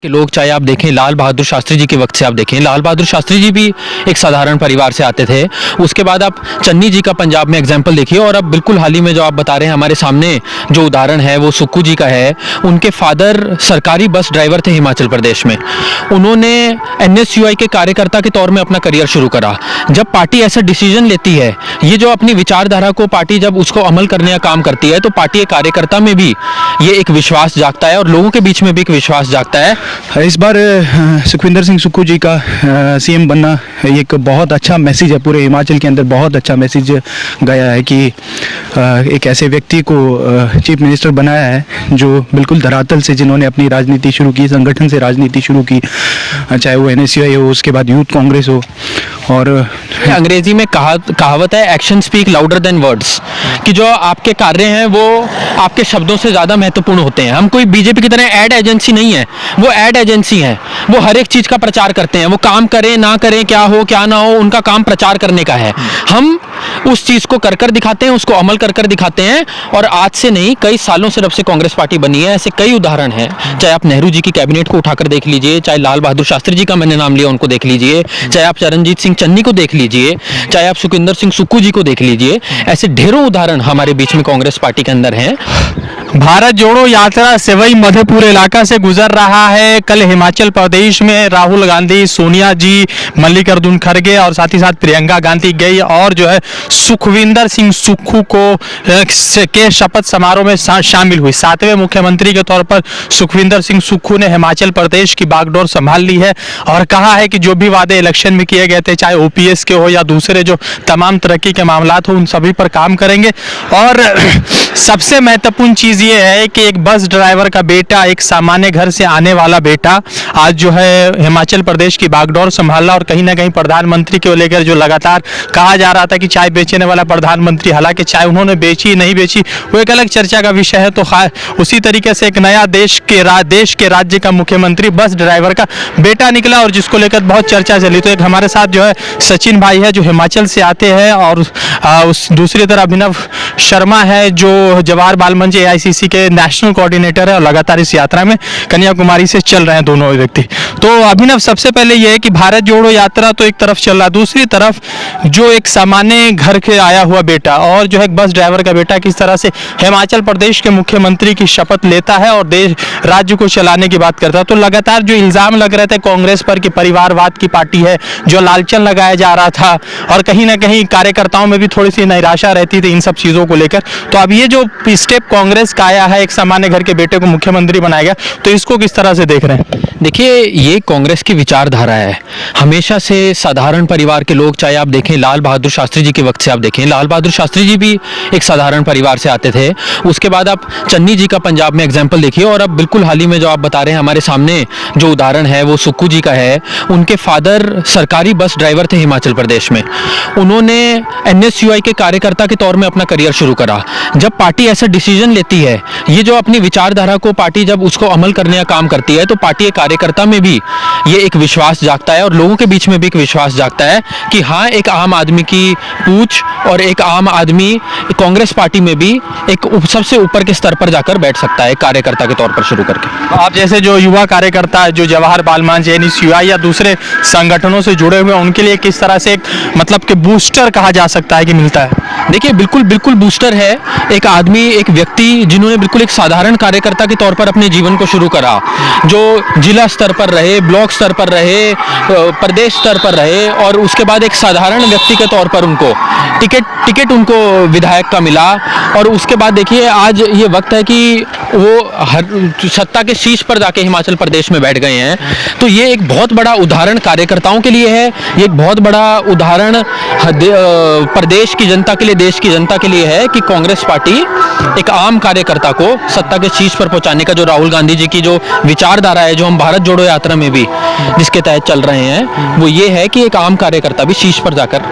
के लोग, चाहे आप देखें लाल बहादुर शास्त्री जी के वक्त से आप देखें, लाल बहादुर शास्त्री जी भी एक साधारण परिवार से आते थे। उसके बाद आप चन्नी जी का पंजाब में एग्जाम्पल देखिए, और अब बिल्कुल हाल ही में जो आप बता रहे हैं हमारे सामने जो उदाहरण है वो सुक्खू जी का है। उनके फादर सरकारी बस ड्राइवर थे हिमाचल प्रदेश में। उन्होंने NSUI के कार्यकर्ता के तौर में अपना करियर शुरू करा। जब पार्टी ऐसा डिसीजन लेती है, ये जो अपनी विचारधारा को पार्टी जब उसको अमल करने का काम करती है, तो पार्टी के कार्यकर्ता में भी ये एक विश्वास जागता है और लोगों के बीच में भी एक विश्वास जागता है। इस बार सुखविंदर सिंह सुक्खू जी का CM बनना एक बहुत अच्छा मैसेज है, पूरे हिमाचल के अंदर बहुत अच्छा मैसेज गया है कि एक ऐसे व्यक्ति को चीफ मिनिस्टर बनाया है जो बिल्कुल धरातल से, जिन्होंने अपनी राजनीति शुरू की, संगठन से राजनीति शुरू की, चाहे वो NSUI हो, उसके बाद यूथ कांग्रेस हो। और अंग्रेजी में कहावत है action speak louder than words, कि जो आपके कार्य हैं वो आपके शब्दों से ज़्यादा महत्वपूर्ण होते हैं। हम कोई बीजेपी की तरह एड एजेंसी नहीं है, वो एड एजेंसी है। वो हर एक चीज़ का प्रचार करते हैं, वो काम करें ना करें, क्या हो क्या ना हो, उनका काम प्रचार करने का है। हम उस चीज़ को कर दिखाते हैं, उसको अमल कर दिखाते हैं। और आज से नहीं, कई सालों से जब से कांग्रेस पार्टी बनी है, ऐसे कई उदाहरण हैं। चाहे आप नेहरू जी की कैबिनेट को उठाकर देख लीजिए, चाहे लाल बहादुर शास्त्री जी का मैंने नाम लिया उनको देख लीजिए, चाहे आप चरणजीत सिंह चन्नी को देख लीजिए, चाहे आप सुखविंदर सिंह सुक्खू जी को देख लीजिए। ऐसे ढेरों उदाहरण हमारे बीच में कांग्रेस पार्टी के अंदर हैं। भारत जोड़ो यात्रा सेवई मधेपुर इलाका से गुजर रहा है। कल हिमाचल प्रदेश में राहुल गांधी, सोनिया जी, मल्लिकार्जुन खड़गे और साथ ही साथ प्रियंका गांधी गई और जो है सुखविंदर सिंह सुक्खू को के शपथ समारोह में शामिल हुई। 7वें मुख्यमंत्री के तौर पर सुखविंदर सिंह सुक्खू ने हिमाचल प्रदेश की बागडोर संभाल ली है और कहा है कि जो भी वादे इलेक्शन में किए गए थे, चाहे OPS के हो या दूसरे जो तमाम तरक्की के मामलात हो, उन सभी पर काम करेंगे। और सबसे महत्वपूर्ण चीज़ ये है कि एक बस ड्राइवर का बेटा, एक सामान्य घर से आने वाला बेटा आज जो है हिमाचल प्रदेश की बागडोर संभाला। और कहीं ना कहीं प्रधानमंत्री को लेकर जो लगातार कहा जा रहा था कि चाय बेचने वाला प्रधानमंत्री, हालांकि चाय उन्होंने बेची नहीं बेची वो एक अलग चर्चा का विषय है। तो उसी तरीके से एक नया देश के राज्य का मुख्यमंत्री बस ड्राइवर का बेटा निकला और जिसको लेकर बहुत चर्चा चली। तो एक हमारे साथ जो है सचिन भाई है जो हिमाचल से आते हैं, और उस दूसरी तरफ अभिनव शर्मा है जो जवाहर बाल मंच AICC के नेशनल कोऑर्डिनेटर है और लगातार इस यात्रा में कन्याकुमारी से चल रहे हैं दोनों व्यक्ति। तो अभिनव, सबसे पहले यह है कि भारत जोड़ो यात्रा तो एक तरफ चल रहा, दूसरी तरफ जो एक सामान्य घर के आया हुआ बेटा और जो है बस ड्राइवर का बेटा किस तरह से हिमाचल प्रदेश के मुख्यमंत्री की शपथ लेता है और देश राज्य को चलाने की बात करता है। तो लगातार जो इल्जाम लग रहे थे कांग्रेस पर कि परिवारवाद की पार्टी है, जो लालचन लगाया जा रहा था और कहीं ना कहीं कार्यकर्ताओं में भी थोड़ी सी नैराशा रहती थी इन सब चीज़ों को लेकर। तो अब ये जो स्टेप कांग्रेस का आया है, एक सामान्य घर के बेटे को मुख्यमंत्री बनाया गया, तो इसको किस तरह से देख रहे हैं? देखिए, ये कांग्रेस की विचारधारा है। हमेशा से साधारण परिवार के लोग, चाहे आप देखें लाल बहादुर शास्त्री जी के वक्त से आप देखें, लाल बहादुर शास्त्री जी भी एक साधारण परिवार से आते थे। उसके बाद आप चन्नी जी का पंजाब में एग्जाम्पल देखिए, और अब बिल्कुल हाल ही में जो आप बता रहे हैं हमारे सामने जो उदाहरण है वो सुक्खू जी का है। उनके फादर सरकारी बस ड्राइवर थे हिमाचल प्रदेश में। उन्होंने NSUI के कार्यकर्ता के तौर में अपना करियर शुरू करा। जब पार्टी ऐसा डिसीजन लेती है, ये जो अपनी विचारधारा को पार्टी जब उसको अमल करने का काम करती है, तो पार्टी के कार्यकर्ता में भी ये एक विश्वास जागता है और लोगों के बीच में भी एक विश्वास जागता है कि हाँ, एक आम आदमी की पूछ और एक आम आदमी कांग्रेस पार्टी में भी एक सबसे ऊपर के स्तर पर जाकर बैठ सकता है कार्यकर्ता के तौर पर शुरू करके। आप जैसे जो युवा कार्यकर्ता जो जवाहर बाल मंच NSUI या दूसरे संगठनों से जुड़े हुए हैं, उनके लिए किस तरह से एक मतलब कि बूस्टर कहा जा सकता है कि मिलता है? देखिए, बिल्कुल बूस्टर है। एक आदमी, एक व्यक्ति जिन्होंने बिल्कुल एक साधारण कार्यकर्ता के तौर पर अपने जीवन को शुरू करा, जो जिला स्तर पर रहे, ब्लॉक स्तर पर रहे, प्रदेश स्तर पर रहे, और उसके बाद एक साधारण व्यक्ति के तौर पर उनको टिकट उनको विधायक का मिला। और उसके बाद देखिए, आज ये वक्त है कि वो हर सत्ता के शीर्ष पर जाके हिमाचल प्रदेश में बैठ गए हैं। तो ये एक बहुत बड़ा उदाहरण कार्यकर्ताओं के लिए है, ये एक बहुत बड़ा उदाहरण प्रदेश की जनता के लिए, देश की जनता के लिए है कि कांग्रेस पार्टी एक आम कार्यकर्ता को सत्ता के शीर्ष पर पहुंचाने का, जो राहुल गांधी जी की जो विचारधारा है, जो हम भारत जोड़ो यात्रा में भी जिसके तहत चल रहे हैं, वो ये है कि एक आम कार्यकर्ता भी शीर्ष पर जाकर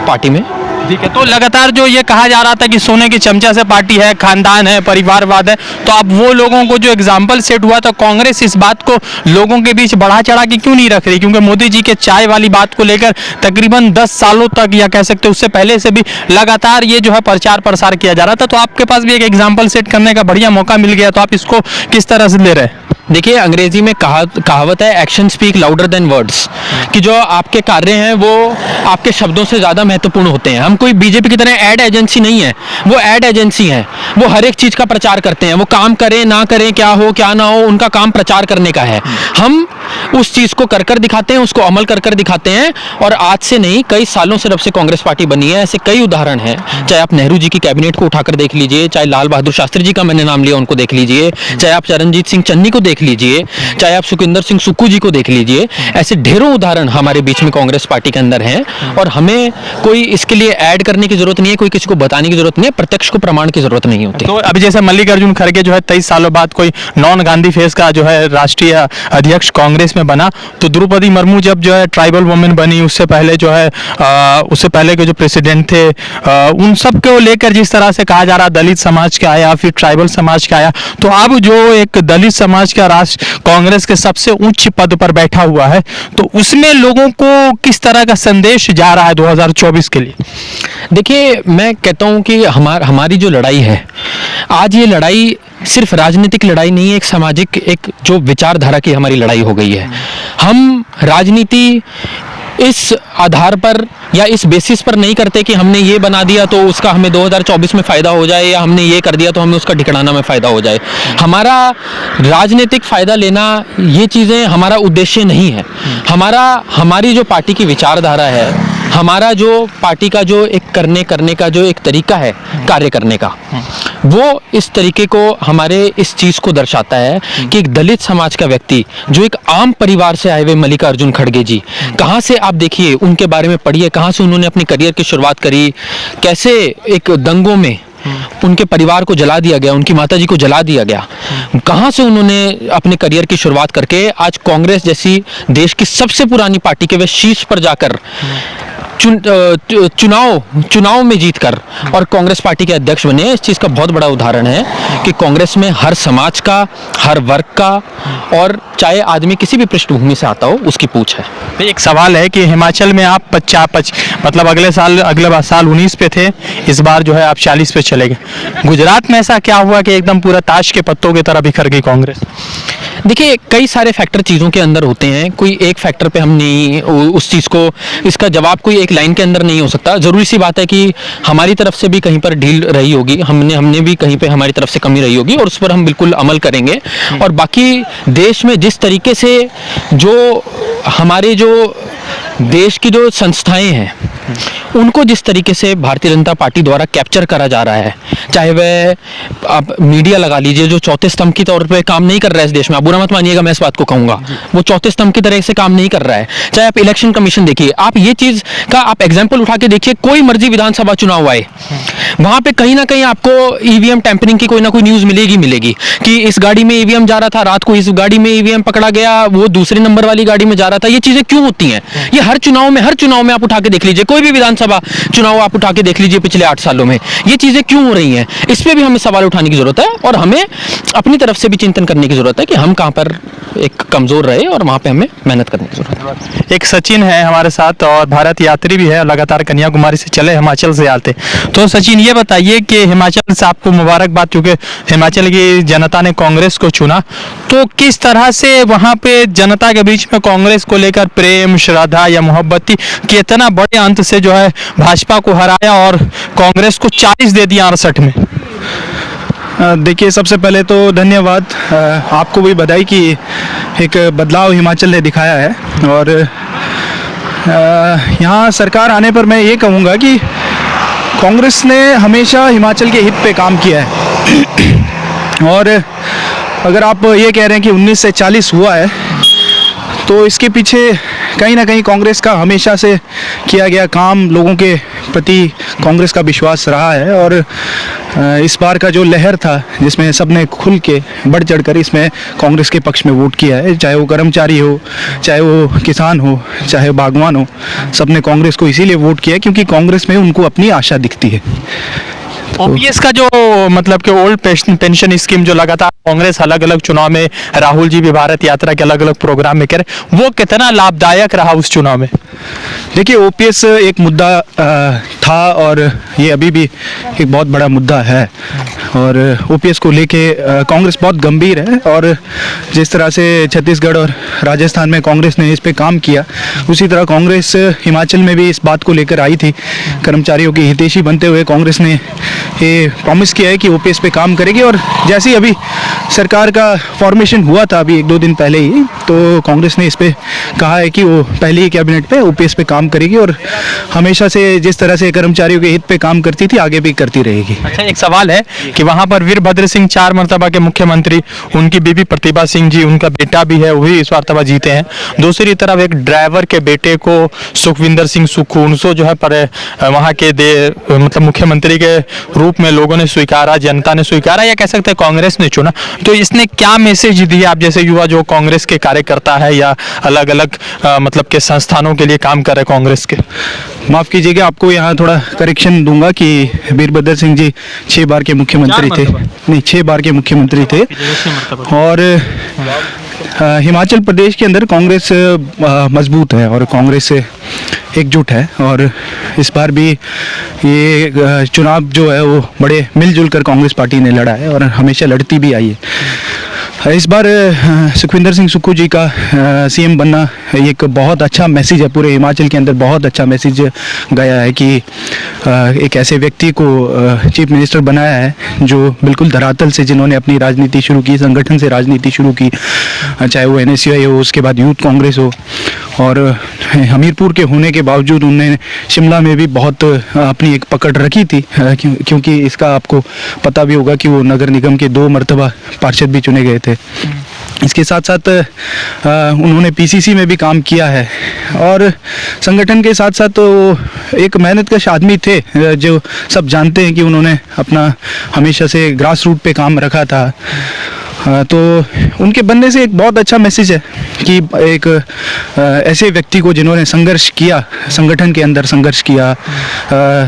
पार्टी में। ठीक है, तो लगातार जो ये कहा जा रहा था कि सोने के चमचा से पार्टी है, खानदान है, परिवारवाद है, तो अब वो लोगों को जो एग्जाम्पल सेट हुआ, तो कांग्रेस इस बात को लोगों के बीच बढ़ा चढ़ा के क्यों नहीं रख रही? क्योंकि मोदी जी के चाय वाली बात को लेकर तकरीबन 10 सालों तक, या कह सकते उससे पहले से भी लगातार ये जो है प्रचार प्रसार किया जा रहा था। तो आपके पास भी एक एग्जाम्पल सेट करने का बढ़िया मौका मिल गया, तो आप इसको किस तरह से ले रहे हैं? देखिए, अंग्रेजी में कहावत है, action speak louder than words, कि जो आपके कार्य हैं वो आपके शब्दों से ज़्यादा महत्वपूर्ण होते हैं। हम कोई बीजेपी की तरह एड एजेंसी नहीं है, वो एड एजेंसी है। वो हर एक चीज़ का प्रचार करते हैं, वो काम करें ना करें, क्या हो क्या ना हो, उनका काम प्रचार करने का है। हम उस चीज़ को कर दिखाते हैं, उसको अमल कर दिखाते हैं। और आज से नहीं, कई सालों से जब से कांग्रेस पार्टी बनी है, ऐसे कई उदाहरण हैं। चाहे आप नेहरू जी की कैबिनेट को उठाकर देख लीजिए, चाहे लाल बहादुर शास्त्री जी का मैंने नाम लिया उनको देख लीजिए, चाहे आप चरणजीत सिंह चन्नी को देख लीजिए, चाहे आप सुखविंदर सिंह सुक्खू जी को देख लीजिए। ऐसे ढेरों उदाहरण हमारे बीच में कांग्रेस पार्टी के अंदर हैं। और हमें कोई इसके लिए ऐड करने की जरूरत नहीं है, कोई किसी को बताने की जरूरत नहीं है, प्रत्यक्ष को प्रमाण की जरूरत नहीं होती। तो अभी जैसे मल्लिकार्जुन खड़गे जो है 23 सालों बाद कोई नॉन गांधी फेस का जो है राष्ट्रीय अध्यक्ष कांग्रेस में बना, तो द्रौपदी मुर्मू जब जो है ट्राइबल वुमेन बनी, उससे पहले जो है उससे पहले के जो प्रेसिडेंट थे, उन सब को लेकर जिस तरह से कहा जा रहा दलित समाज का आया, फिर ट्राइबल समाज का आया, तो अब जो एक दलित समाज का राष्ट्र कांग्रेस के सबसे उच्च पद पर बैठा हुआ है, तो उसमें लोगों को किस तरह का संदेश जा रहा है 2024 के लिए? देखिए, मैं कहता हूं कि हमारी जो लड़ाई है आज, ये लड़ाई सिर्फ राजनीतिक लड़ाई नहीं है, एक सामाजिक, एक जो विचारधारा की हमारी लड़ाई हो गई है। हम राजनीति इस आधार पर या इस बेसिस पर नहीं करते कि हमने ये बना दिया तो उसका हमें 2024 में फ़ायदा हो जाए, या हमने ये कर दिया तो हमें उसका ठिकाना में फ़ायदा हो जाए। हमारा राजनीतिक फ़ायदा लेना, ये चीज़ें हमारा उद्देश्य नहीं है। हमारी जो पार्टी की विचारधारा है, हमारा जो पार्टी का जो एक करने का जो एक तरीका है कार्य करने का, वो इस तरीके को, हमारे इस चीज़ को दर्शाता है कि एक दलित समाज का व्यक्ति, जो एक आम परिवार से आए हुए मल्लिकार्जुन खड़गे जी, कहाँ से आप देखिए, उनके बारे में पढ़िए, कहाँ से उन्होंने अपनी करियर की शुरुआत करी, कैसे एक दंगों में उनके परिवार को जला दिया गया, उनकी माताजी को जला दिया गया, कहाँ से उन्होंने अपने करियर की शुरुआत करके आज कांग्रेस जैसी देश की सबसे पुरानी पार्टी के वे शीर्ष पर जाकर चुनाव में जीतकर और कांग्रेस पार्टी के अध्यक्ष बने। इस चीज़ का बहुत बड़ा उदाहरण है कि कांग्रेस में हर समाज का, हर वर्ग का, और चाहे आदमी किसी भी पृष्ठभूमि से आता हो, उसकी पूछ है। एक सवाल है कि हिमाचल में आप मतलब अगले साल 19 पे थे, इस बार जो है आप 40 पे चले गए। गुजरात में ऐसा क्या हुआ कि एकदम पूरा ताश के पत्तों की तरह बिखर गई कांग्रेस? देखिए, कई सारे फैक्टर चीज़ों के अंदर होते हैं, कोई एक फैक्टर पे हम नहीं उस चीज़ को, इसका जवाब कोई एक लाइन के अंदर नहीं हो सकता। ज़रूरी सी बात है कि हमारी तरफ से भी कहीं पर ढील रही होगी, हमने भी कहीं पे हमारी तरफ से कमी रही होगी, और उस पर हम बिल्कुल अमल करेंगे। और बाकी देश में जिस तरीके से जो हमारे जो देश की जो संस्थाएं हैं, उनको जिस तरीके से भारतीय जनता पार्टी द्वारा कैप्चर करा जा रहा है, चाहे वह आप मीडिया लगा लीजिए जो चौथे स्तंभ की तौर पे काम नहीं कर रहा है इस देश में, आप बुरा मत मानिएगा, मैं इस बात को कहूँगा, वो चौथे स्तंभ की तरह से काम नहीं कर रहा है। चाहे आप इलेक्शन कमीशन देखिए, आप ये चीज़ का आप एग्जाम्पल उठा के देखिए, कोई मर्जी विधानसभा चुनाव आए, वहाँ पे कहीं ना कहीं आपको ईवीएम टैंपरिंग की कोई ना कोई न्यूज़ मिलेगी कि इस गाड़ी में ईवीएम जा रहा था, रात को इस गाड़ी में ईवीएम पकड़ा गया, वो दूसरे नंबर वाली गाड़ी में जा रहा था। ये चीज़ें क्यों होती हैं? ये हर चुनाव में आप उठा के देख लीजिए, कोई भी विधानसभा चुनाव आप उठा के देख लीजिए पिछले 8 सालों में, ये चीज़ें क्यों हो रही हैं? इस पे भी हमें सवाल उठाने की जरूरत है, और हमें अपनी तरफ से भी चिंतन करने की जरूरत है कि हम कहाँ पर एक कमजोर रहे, और वहाँ पे हमें मेहनत करने की जरूरत है। एक सचिन है हमारे साथ, और भारत यात्री भी है, लगातार कन्याकुमारी से चले हिमाचल से आते। तो सचिन, ये बताइए कि हिमाचल से आपको मुबारकबाद, क्योंकि हिमाचल की जनता ने कांग्रेस को चुना, तो किस तरह से वहाँ पे जनता के बीच में कांग्रेस को लेकर प्रेम, श्रद्धा या मोहब्बत थी, कितना बड़े अंत से जो है भाजपा को हराया और कांग्रेस को 40 दे दिया 68 में? देखिए, सबसे पहले तो धन्यवाद, आपको भी बधाई कि एक बदलाव हिमाचल ने दिखाया है। और यहाँ सरकार आने पर मैं ये कहूँगा कि कांग्रेस ने हमेशा हिमाचल के हित पे काम किया है। और अगर आप ये कह रहे हैं कि 19 से 40 हुआ है, तो इसके पीछे कहीं ना कहीं कांग्रेस का हमेशा से किया गया काम, लोगों के प्रति कांग्रेस का विश्वास रहा है। और इस बार का जो लहर था, जिसमें सबने खुल के बढ़ चढ़कर इसमें कांग्रेस के पक्ष में वोट किया है, चाहे वो कर्मचारी हो, चाहे वो किसान हो, चाहे बागवान हो, सबने कांग्रेस को इसीलिए वोट किया है क्योंकि कांग्रेस में उनको अपनी आशा दिखती है। ओपीएस का जो मतलब कि ओल्ड पेंशन स्कीम जो लगातार कांग्रेस अलग अलग चुनाव में, राहुल जी भी भारत यात्रा के अलग अलग प्रोग्राम में करे, वो कितना लाभदायक रहा उस चुनाव में? देखिए, ओपीएस एक मुद्दा था और ये अभी भी एक बहुत बड़ा मुद्दा है और ओपीएस को लेके कांग्रेस बहुत गंभीर है और जिस तरह से छत्तीसगढ़ और राजस्थान में कांग्रेस ने इस पे काम किया, उसी तरह कांग्रेस हिमाचल में भी इस बात को लेकर आई थी। कर्मचारियों की हितैषी बनते हुए कांग्रेस ने ये प्रॉमिस किया है कि ओपीएस पे काम करेगी और जैसे ही अभी सरकार का फॉर्मेशन हुआ था अभी 1-2 दिन पहले ही, तो कांग्रेस ने इस पे कहा है कि वो पहले ही कैबिनेट पे ओपीएस पे काम करेगी और हमेशा से जिस तरह से कर्मचारियों के हित पे काम करती थी आगे भी करती रहेगी। अच्छा, एक सवाल है कि वहां पर वीरभद्र सिंह 4 मर्तबा के मुख्यमंत्री, उनकी बीबी प्रतिभा सिंह जी, उनका बेटा भी है, वही इस मर्तबा जीते हैं। दूसरी तरफ एक ड्राइवर के बेटे को सुखविंदर सिंह सुक्खू, उनको जो है पर वहाँ के मतलब मुख्यमंत्री के रूप में लोगों ने स्वीकारा, जनता ने स्वीकारा या कह सकते हैं कांग्रेस ने चुना। तो इसने क्या मैसेज दिया आप जैसे युवा जो कांग्रेस के कार्यकर्ता है या अलग अलग मतलब के संस्थानों के लिए काम कर रहे कांग्रेस के? माफ़ कीजिएगा, आपको यहाँ थोड़ा करेक्शन दूंगा कि वीरभद्र सिंह जी 6 बार के मुख्यमंत्री थे, नहीं 6 बार के मुख्यमंत्री थे और हिमाचल प्रदेश के अंदर कांग्रेस मजबूत है और कांग्रेस एकजुट है और इस बार भी ये चुनाव जो है वो बड़े मिलजुल कर कांग्रेस पार्टी ने लड़ा है और हमेशा लड़ती भी आई है। इस बार सुखविंदर सिंह सुक्खू जी का सीएम बनना एक बहुत अच्छा मैसेज है, पूरे हिमाचल के अंदर बहुत अच्छा मैसेज गया है कि एक ऐसे व्यक्ति को चीफ मिनिस्टर बनाया है जो बिल्कुल धरातल से, जिन्होंने अपनी राजनीति शुरू की, संगठन से राजनीति शुरू की, चाहे वो एनएसयूआई हो, उसके बाद यूथ कांग्रेस हो और हमीरपुर के होने के बावजूद उन्होंने शिमला में भी बहुत अपनी एक पकड़ रखी थी क्योंकि इसका आपको पता भी होगा कि वो नगर निगम के 2 मर्तबा पार्षद भी चुने गए थे। इसके साथ साथ उन्होंने पीसीसी में भी काम किया है और संगठन के साथ साथ वो एक मेहनतकश आदमी थे, जो सब जानते हैं कि उन्होंने अपना हमेशा से ग्रास रूट पे काम रखा था। तो उनके बनने से एक बहुत अच्छा मैसेज है कि एक ऐसे व्यक्ति को जिन्होंने संघर्ष किया, संगठन के अंदर संघर्ष किया,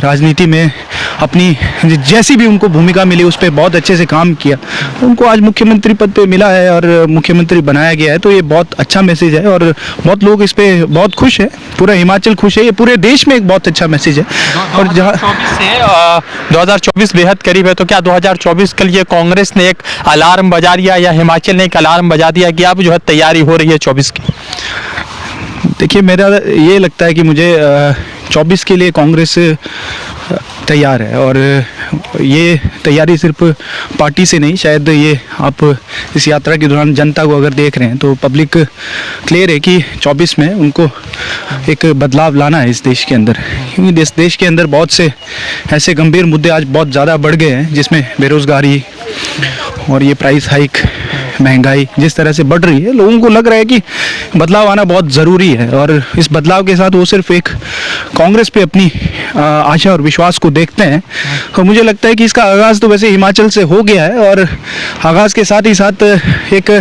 राजनीति में अपनी जैसी भी उनको भूमिका मिली उस पर बहुत अच्छे से काम किया, उनको आज मुख्यमंत्री पद पे मिला है और मुख्यमंत्री बनाया गया है। तो ये बहुत अच्छा मैसेज है और बहुत लोग इस पे बहुत खुश है, पूरा हिमाचल खुश है, ये पूरे देश में एक बहुत अच्छा मैसेज है। और जहाँ 2024 बेहद करीब है, तो क्या 2024 के लिए कांग्रेस ने एक अलार्म बजा दिया या हिमाचल ने एक अलार्म बजा दिया कि अब जो है तैयारी हो रही है 24 की? देखिए, मेरा ये लगता है कि मुझे 24 के लिए कांग्रेस तैयार है और ये तैयारी सिर्फ पार्टी से नहीं, शायद ये आप इस यात्रा के दौरान जनता को अगर देख रहे हैं तो पब्लिक क्लियर है कि 24 में उनको एक बदलाव लाना है इस देश के अंदर, क्योंकि इस देश के अंदर बहुत से ऐसे गंभीर मुद्दे आज बहुत ज़्यादा बढ़ गए हैं, जिसमें बेरोज़गारी और ये प्राइस हाइक, महंगाई जिस तरह से बढ़ रही है, लोगों को लग रहा है कि बदलाव आना बहुत ज़रूरी है और इस बदलाव के साथ वो सिर्फ एक कांग्रेस पे अपनी आशा और विश्वास को देखते हैं। तो मुझे लगता है कि इसका आगाज़ तो वैसे हिमाचल से हो गया है और आगाज़ के साथ ही साथ एक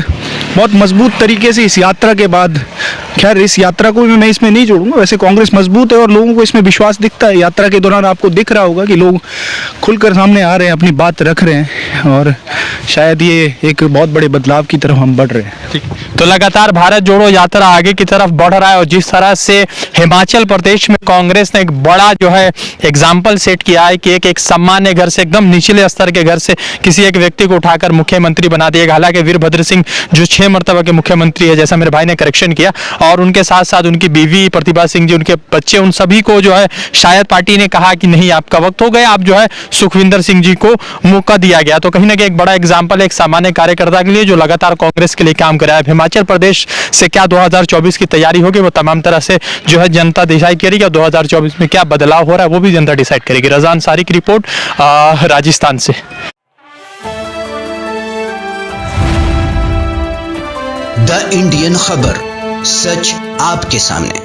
बहुत मजबूत तरीके से इस यात्रा के बाद, खैर इस यात्रा को भी मैं इसमें नहीं जोड़ूंगा, वैसे कांग्रेस मजबूत है और लोगों को इसमें विश्वास दिखता है। यात्रा के दौरान आपको दिख रहा होगा कि लोग खुलकर सामने आ रहे हैं, अपनी बात रख रहे हैं और शायद ये एक बहुत बड़े बदलाव की तरफ हम बढ़ रहे हैं। तो लगातार भारत जोड़ो यात्रा आगे की तरफ बढ़ रहा है और जिस तरह से हिमाचल प्रदेश में कांग्रेस ने एक बड़ा जो है एग्जाम्पल सेट किया है कि एक सामान्य घर से, एकदम निचले स्तर के घर से किसी एक व्यक्ति को उठाकर मुख्यमंत्री बना दिया। हालांकि वीरभद्र सिंह जो 6 मर्तबा के मुख्यमंत्री है, जैसा मेरे भाई ने करेक्शन किया, और उनके साथ साथ उनकी बीवी प्रतिभा सिंह जी, उनके बच्चे, उन सभी को जो है शायद पार्टी ने कहा कि नहीं आपका वक्त हो गया, आप जो है सुखविंदर सिंह जी को मौका दिया गया। तो कहीं ना कहीं एक बड़ा एग्जाम्पल है एक सामान्य कार्यकर्ता के लिए जो लगातार कांग्रेस के लिए काम कर रहा है। हिमाचल प्रदेश से क्या 2024 की तैयारी होगी वो तमाम तरह से जो है जनता डिसाइड करेगी और 2024 में क्या बदलाव हो रहा है वो भी जनता डिसाइड करेगी। रज़ा अंसारी की रिपोर्ट राजस्थान से। द इंडियन खबर, सच आपके सामने।